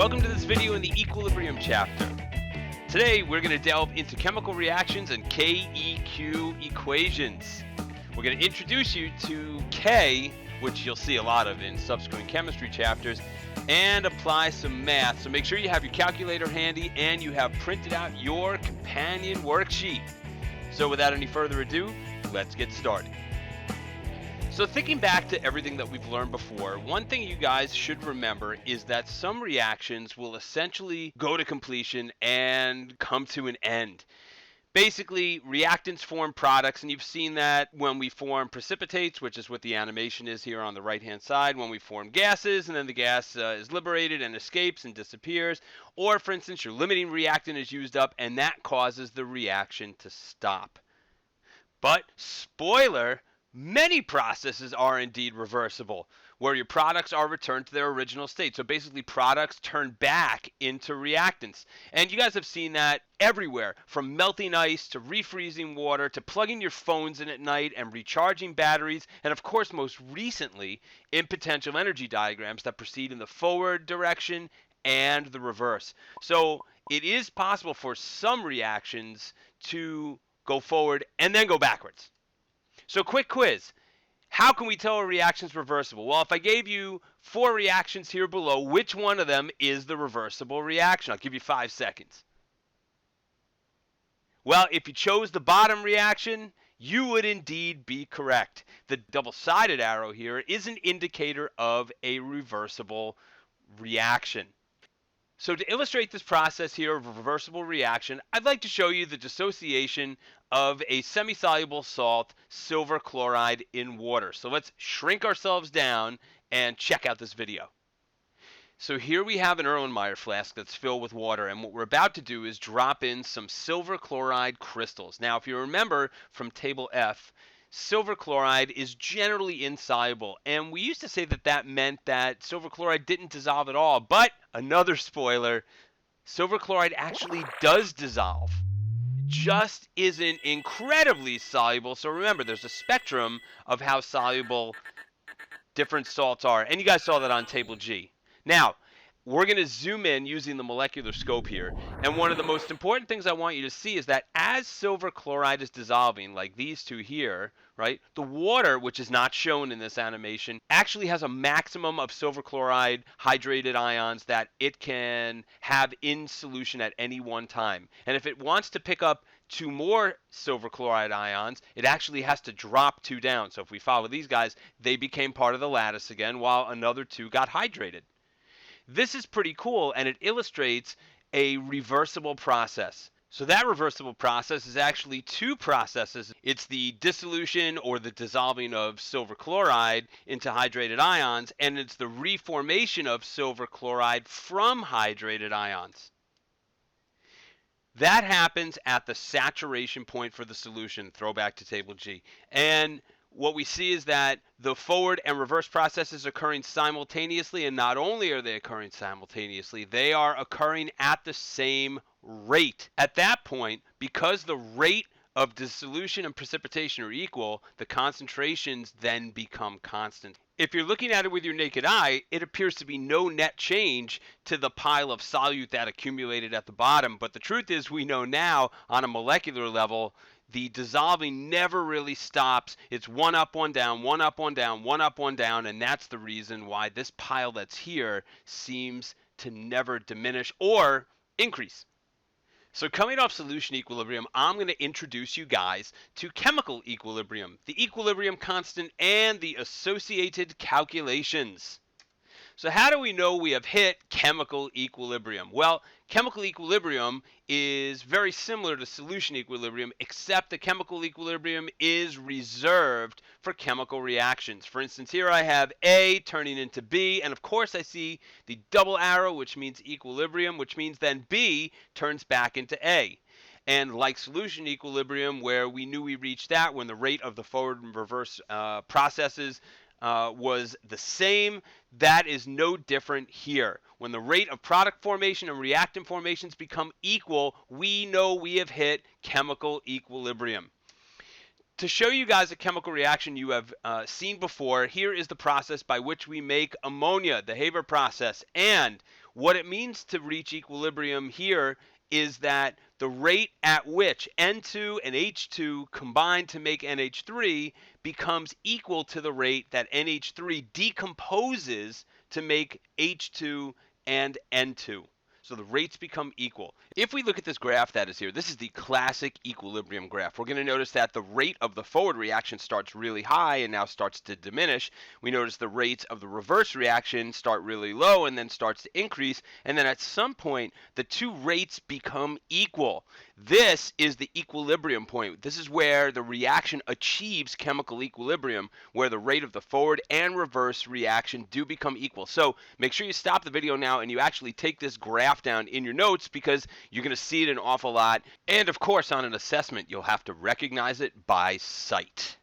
Welcome to this video in the Equilibrium chapter. Today we're going to delve into chemical reactions and Keq equations. We're going to introduce you to K, which you'll see a lot of in subsequent chemistry chapters, and apply some math. So make sure you have your calculator handy and you have printed out your companion worksheet. So without any further ado, let's get started. So thinking back to everything that we've learned before, one thing you guys should remember is that some reactions will essentially go to completion and come to an end. Basically, reactants form products, and you've seen that when we form precipitates, which is what the animation is here on the right-hand side, when we form gases, and then the gas is liberated and escapes and disappears. Or, for instance, your limiting reactant is used up, and that causes the reaction to stop. But, spoiler, many processes are indeed reversible, where your products are returned to their original state. So basically, products turn back into reactants. And you guys have seen that everywhere, from melting ice to refreezing water to plugging your phones in at night and recharging batteries, and of course, most recently, in potential energy diagrams that proceed in the forward direction and the reverse. So it is possible for some reactions to go forward and then go backwards. So quick quiz. How can we tell a reaction is reversible? Well, if I gave you 4 reactions here below, which one of them is the reversible reaction? I'll give you 5 seconds. Well, if you chose the bottom reaction, you would indeed be correct. The double-sided arrow here is an indicator of a reversible reaction. So to illustrate this process here of a reversible reaction, I'd like to show you the dissociation of a semi-soluble salt, silver chloride, in water. So let's shrink ourselves down and check out this video. So here we have an Erlenmeyer flask that's filled with water, and what we're about to do is drop in some silver chloride crystals. Now, if you remember from table F, silver chloride is generally insoluble, and we used to say that that meant that silver chloride didn't dissolve at all, but another spoiler, silver chloride actually does dissolve. It just isn't incredibly soluble. So remember, there's a spectrum of how soluble different salts are, and you guys saw that on table G. Now, we're going to zoom in using the molecular scope here, and one of the most important things I want you to see is that as silver chloride is dissolving, like these two here, right, the water, which is not shown in this animation, actually has a maximum of silver chloride hydrated ions that it can have in solution at any one time. And if it wants to pick up 2 more silver chloride ions, it actually has to drop 2 down. So if we follow these guys, they became part of the lattice again, while another 2 got hydrated. This is pretty cool, and it illustrates a reversible process. So that reversible process is actually 2 processes. It's the dissolution or the dissolving of silver chloride into hydrated ions, and it's the reformation of silver chloride from hydrated ions. That happens at the saturation point for the solution. Throw back to table G. And what we see is that the forward and reverse processes occurring simultaneously, and not only are they occurring simultaneously, they are occurring at the same rate. At that point, because the rate of dissolution and precipitation are equal, the concentrations then become constant. If you're looking at it with your naked eye, it appears to be no net change to the pile of solute that accumulated at the bottom, but the truth is we know now on a molecular level the dissolving never really stops. It's 1 up, 1 down, 1 up, 1 down, 1 up, 1 down, and that's the reason why this pile that's here seems to never diminish or increase. So coming off solution equilibrium, I'm going to introduce you guys to chemical equilibrium, the equilibrium constant, and the associated calculations. So how do we know we have hit chemical equilibrium? Well, chemical equilibrium is very similar to solution equilibrium, except the chemical equilibrium is reserved for chemical reactions. For instance, here I have A turning into B, and of course I see the double arrow, which means equilibrium, which means then B turns back into A. And like solution equilibrium, where we knew we reached that when the rate of the forward and reverse processes was the same, that is no different here. When the rate of product formation and reactant formations become equal, we know we have hit chemical equilibrium. To show you guys a chemical reaction you have seen before, here is the process by which we make ammonia, the Haber process. And what it means to reach equilibrium here is that the rate at which N2 and H2 combine to make NH3 becomes equal to the rate that NH3 decomposes to make H2 and N2. So the rates become equal. If we look at this graph that is here, this is the classic equilibrium graph. We're going to notice that the rate of the forward reaction starts really high and now starts to diminish. We notice the rates of the reverse reaction start really low and then starts to increase. And then at some point, the two rates become equal. This is the equilibrium point. This is where the reaction achieves chemical equilibrium, where the rate of the forward and reverse reaction do become equal. So make sure you stop the video now and you actually take this graph down in your notes, because you're going to see it an awful lot. And of course, on an assessment, you'll have to recognize it by sight.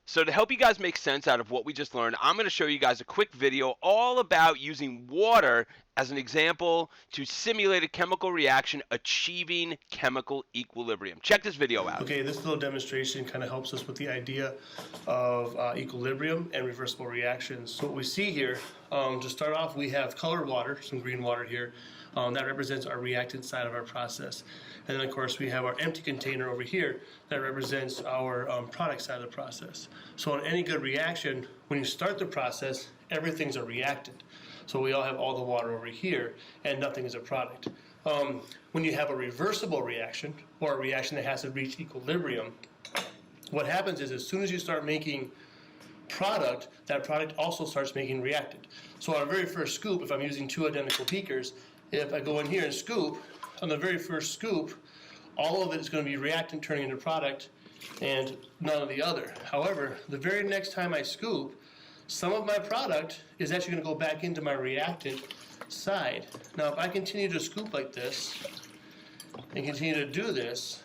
So to help you guys make sense out of what we just learned, I'm going to show you guys a quick video all about using water as an example to simulate a chemical reaction achieving chemical equilibrium. Check this video out. Okay, this little demonstration kind of helps us with the idea of equilibrium and reversible reactions. So what we see here, to start off, we have colored water, some green water here. That represents our reactant side of our process. And then, of course, we have our empty container over here that represents our product side of the process. So in any good reaction, when you start the process, everything's a reactant. So we all have all the water over here, and nothing is a product. When you have a reversible reaction, or a reaction that has to reach equilibrium, what happens is as soon as you start making product, that product also starts making reactant. So on our very first scoop, if I'm using two identical beakers, if I go in here and scoop, on the very first scoop, all of it is going to be reactant turning into product and none of the other. However, the very next time I scoop, some of my product is actually going to go back into my reactant side. Now if I continue to scoop like this and continue to do this,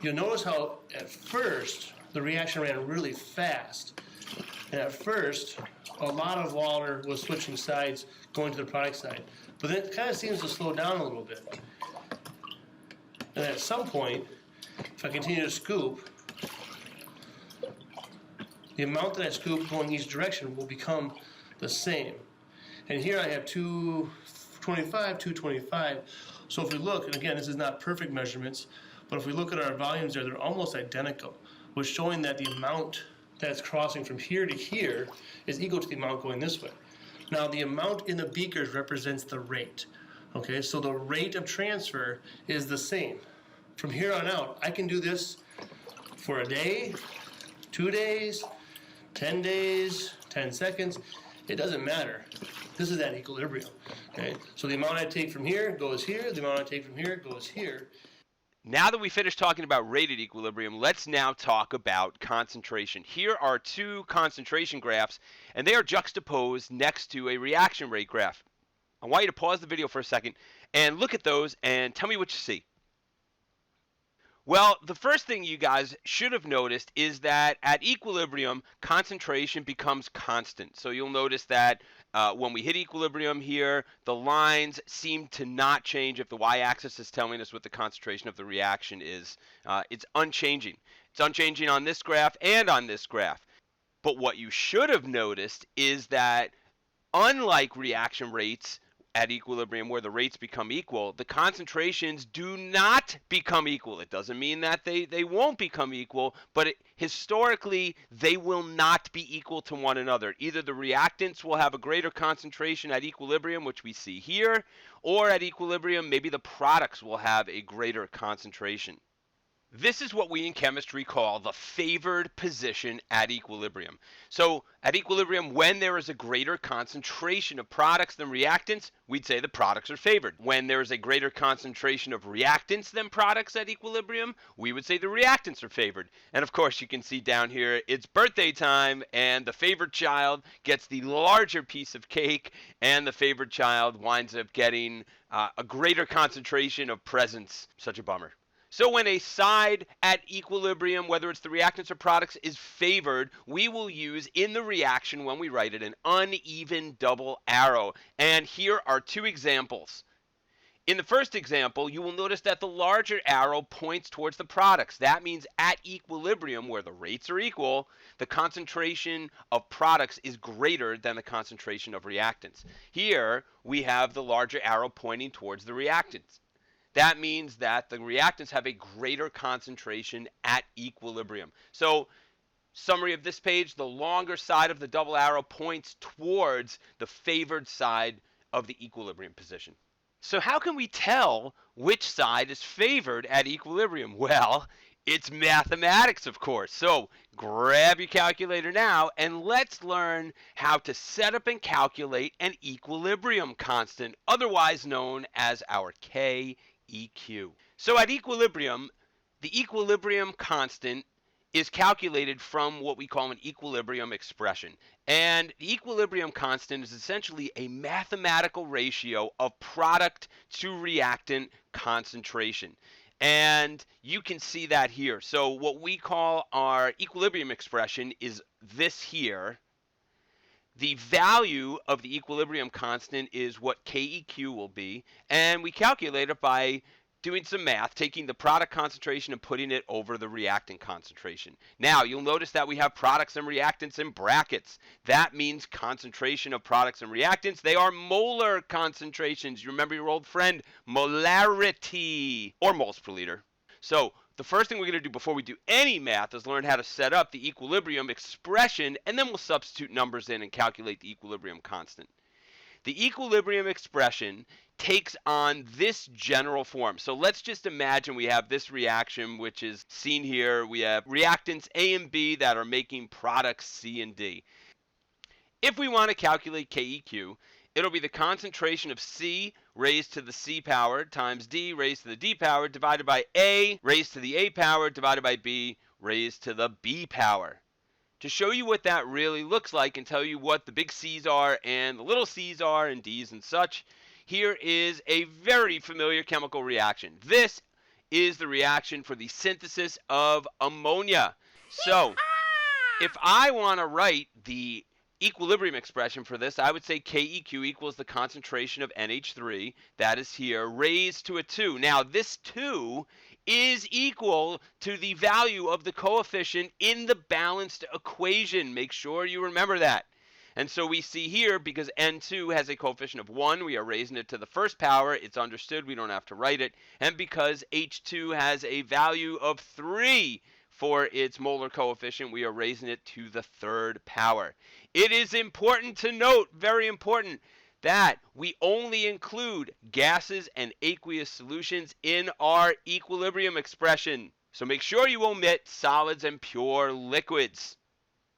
you'll notice how at first the reaction ran really fast. And at first, a lot of water was switching sides, going to the product side. But then it kind of seems to slow down a little bit. And at some point, if I continue to scoop, the amount that I scoop going each direction will become the same. And here I have 225, 225. So if we look, and again, this is not perfect measurements, but if we look at our volumes there, they're almost identical, which showing that the amount that's crossing from here to here is equal to the amount going this way. Now the amount in the beakers represents the rate. Okay, so the rate of transfer is the same. From here on out, I can do this for a day, 2 days, 10 days, 10 seconds. It doesn't matter. This is at equilibrium. Okay, so the amount I take from here goes here, the amount I take from here goes here. Now that we finished talking about rated equilibrium, let's now talk about concentration. Here are two concentration graphs, and they are juxtaposed next to a reaction rate graph. I want you to pause the video for a second and look at those and tell me what you see. Well, the first thing you guys should have noticed is that at equilibrium, concentration becomes constant. So you'll notice that when we hit equilibrium here, the lines seem to not change. If the y-axis is telling us what the concentration of the reaction is, it's unchanging. It's unchanging on this graph and on this graph. But what you should have noticed is that unlike reaction rates at equilibrium where the rates become equal, the concentrations do not become equal. It doesn't mean that they won't become equal, but historically they will not be equal to one another. Either the reactants will have a greater concentration at equilibrium, which we see here, or at equilibrium maybe the products will have a greater concentration. This is what we in chemistry call the favored position at equilibrium. So at equilibrium, when there is a greater concentration of products than reactants, we'd say the products are favored. When there is a greater concentration of reactants than products at equilibrium, we would say the reactants are favored. And of course, you can see down here, it's birthday time, and the favored child gets the larger piece of cake, and the favored child winds up getting a greater concentration of presents. Such a bummer. So when a side at equilibrium, whether it's the reactants or products, is favored, we will use in the reaction when we write it an uneven double arrow. And here are two examples. In the first example, you will notice that the larger arrow points towards the products. That means at equilibrium, where the rates are equal, the concentration of products is greater than the concentration of reactants. Here, we have the larger arrow pointing towards the reactants. That means that the reactants have a greater concentration at equilibrium. So, summary of this page, the longer side of the double arrow points towards the favored side of the equilibrium position. So how can we tell which side is favored at equilibrium? Well, it's mathematics, of course. So grab your calculator now and let's learn how to set up and calculate an equilibrium constant, otherwise known as our Keq. So at equilibrium, the equilibrium constant is calculated from what we call an equilibrium expression. And the equilibrium constant is essentially a mathematical ratio of product to reactant concentration. And you can see that here. So what we call our equilibrium expression is this here. The value of the equilibrium constant is what Keq will be, and we calculate it by doing some math, taking the product concentration and putting it over the reactant concentration. Now, you'll notice that we have products and reactants in brackets. That means concentration of products and reactants. They are molar concentrations. You remember your old friend, molarity, or moles per liter. So the first thing we're going to do before we do any math is learn how to set up the equilibrium expression, and then we'll substitute numbers in and calculate the equilibrium constant. The equilibrium expression takes on this general form. So let's just imagine we have this reaction, which is seen here. We have reactants A and B that are making products C and D. If we want to calculate Keq, it'll be the concentration of C raised to the C power times D raised to the D power divided by A raised to the A power divided by B raised to the B power. To show you what that really looks like and tell you what the big C's are and the little c's are and D's and such, here is a very familiar chemical reaction. This is the reaction for the synthesis of ammonia. So if I want to write the equilibrium expression for this, I would say Keq equals the concentration of NH3, that is here, raised to a 2. Now, this 2 is equal to the value of the coefficient in the balanced equation. Make sure you remember that. And so we see here, because N2 has a coefficient of 1, we are raising it to the first power. It's understood. We don't have to write it. And because H2 has a value of 3 for its molar coefficient, we are raising it to the third power. It is important to note, very important, that we only include gases and aqueous solutions in our equilibrium expression. So make sure you omit solids and pure liquids.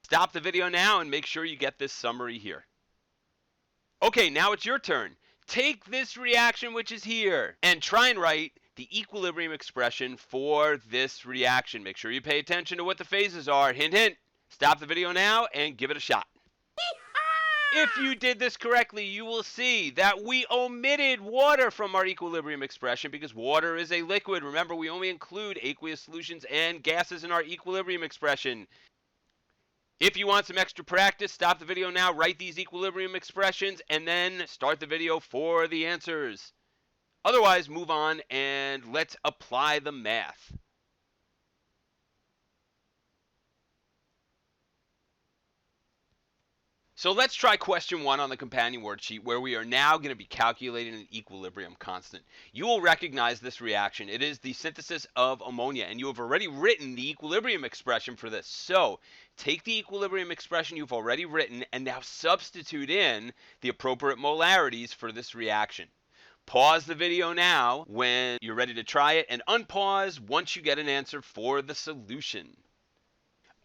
Stop the video now and make sure you get this summary here. Okay, now it's your turn. Take this reaction which is here and try and write the equilibrium expression for this reaction. Make sure you pay attention to what the phases are. Hint, hint. Stop the video now and give it a shot. If you did this correctly, you will see that we omitted water from our equilibrium expression because water is a liquid. Remember, we only include aqueous solutions and gases in our equilibrium expression. If you want some extra practice, stop the video now, write these equilibrium expressions, and then start the video for the answers. Otherwise, move on and let's apply the math. So let's try question 1 on the companion worksheet, where we are now going to be calculating an equilibrium constant. You will recognize this reaction. It is the synthesis of ammonia, and you have already written the equilibrium expression for this. So take the equilibrium expression you've already written and now substitute in the appropriate molarities for this reaction. Pause the video now when you're ready to try it, and unpause once you get an answer for the solution.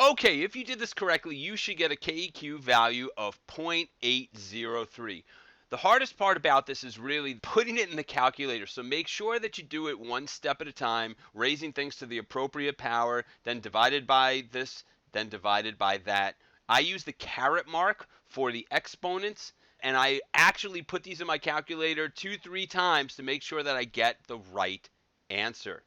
Okay, if you did this correctly, you should get a Keq value of 0.803. The hardest part about this is really putting it in the calculator, so make sure that you do it one step at a time, raising things to the appropriate power, then divided by this, then divided by that. I use the caret mark for the exponents, and I actually put these in my calculator 2-3 times to make sure that I get the right answer.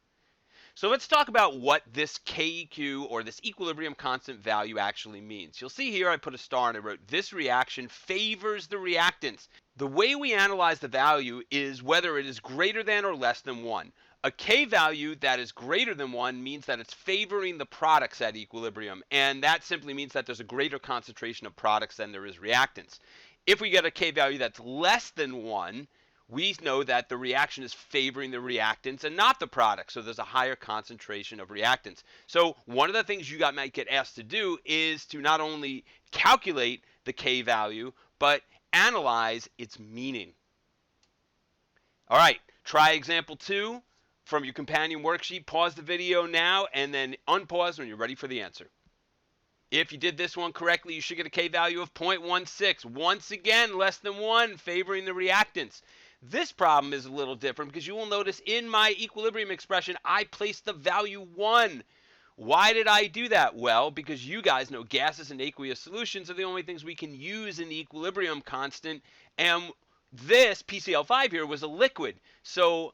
So let's talk about what this Keq, or this equilibrium constant value, actually means. You'll see here I put a star and I wrote, this reaction favors the reactants. The way we analyze the value is whether it is greater than or less than 1. A K value that is greater than 1 means that it's favoring the products at equilibrium, and that simply means that there's a greater concentration of products than there is reactants. If we get a K value that's less than 1, we know that the reaction is favoring the reactants and not the product, so there's a higher concentration of reactants. So one of the things you might get asked to do is to not only calculate the K value, but analyze its meaning. All right, try example 2 from your companion worksheet. Pause the video now and then unpause when you're ready for the answer. If you did this one correctly, you should get a K value of 0.16. Once again, less than 1, favoring the reactants. This problem is a little different because you will notice in my equilibrium expression, I placed the value 1. Why did I do that? Well, because you guys know gases and aqueous solutions are the only things we can use in the equilibrium constant, and this PCl5 here was a liquid. So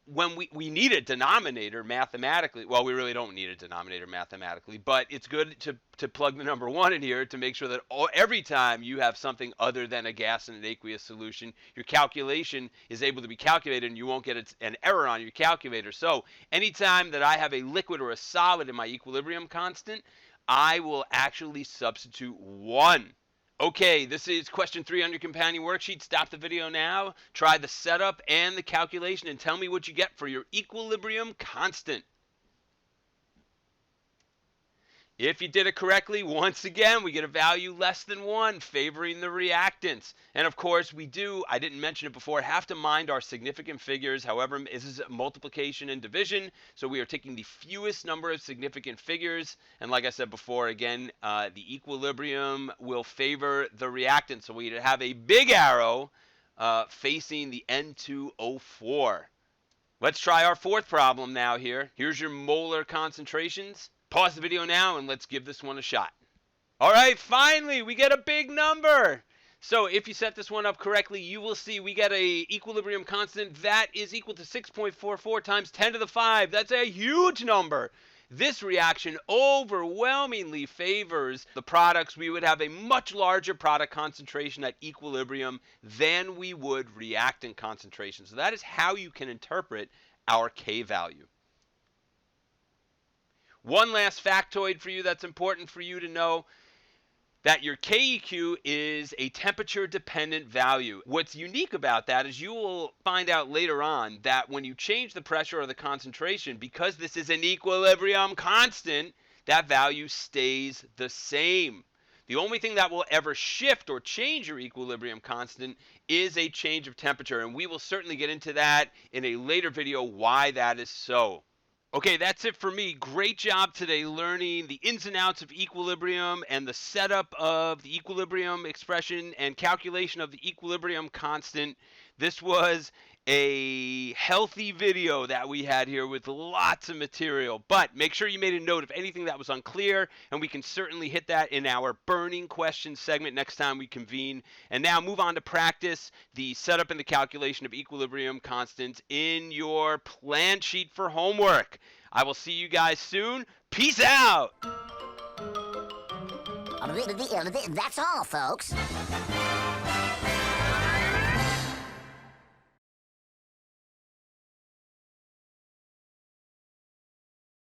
when we need a denominator mathematically, well, we really don't need a denominator mathematically, but it's good to plug the number 1 in here to make sure that every time you have something other than a gas and an aqueous solution, your calculation is able to be calculated and you won't get an error on your calculator. So anytime that I have a liquid or a solid in my equilibrium constant, I will actually substitute 1. Okay, this is question 3 on your companion worksheet. Stop the video now, try the setup and the calculation, and tell me what you get for your equilibrium constant. If you did it correctly, once again, we get a value less than 1, favoring the reactants. And of course, we do, I didn't mention it before, have to mind our significant figures. However, this is multiplication and division, so we are taking the fewest number of significant figures. And like I said before, again, the equilibrium will favor the reactant. So we have a big arrow facing the N2O4. Let's try our 4th problem now here. Here's your molar concentrations. Pause the video now and let's give this one a shot. All right, finally, we get a big number. So if you set this one up correctly, you will see we get a equilibrium constant that is equal to 6.44 times 10 to the 5. That's a huge number. This reaction overwhelmingly favors the products. We would have a much larger product concentration at equilibrium than we would reactant concentration. So that is how you can interpret our K value. One last factoid for you that's important for you to know, that your KEQ is a temperature-dependent value. What's unique about that is you will find out later on that when you change the pressure or the concentration, because this is an equilibrium constant, that value stays the same. The only thing that will ever shift or change your equilibrium constant is a change of temperature, and we will certainly get into that in a later video why that is so. Okay, that's it for me. Great job today learning the ins and outs of equilibrium and the setup of the equilibrium expression and calculation of the equilibrium constant. This was a healthy video that we had here with lots of material, but make sure you made a note of anything that was unclear, and we can certainly hit that in our burning questions segment next time we convene. And now move on to practice the setup and the calculation of equilibrium constants in your plan sheet for homework. I will see you guys soon. Peace out! That's all, folks.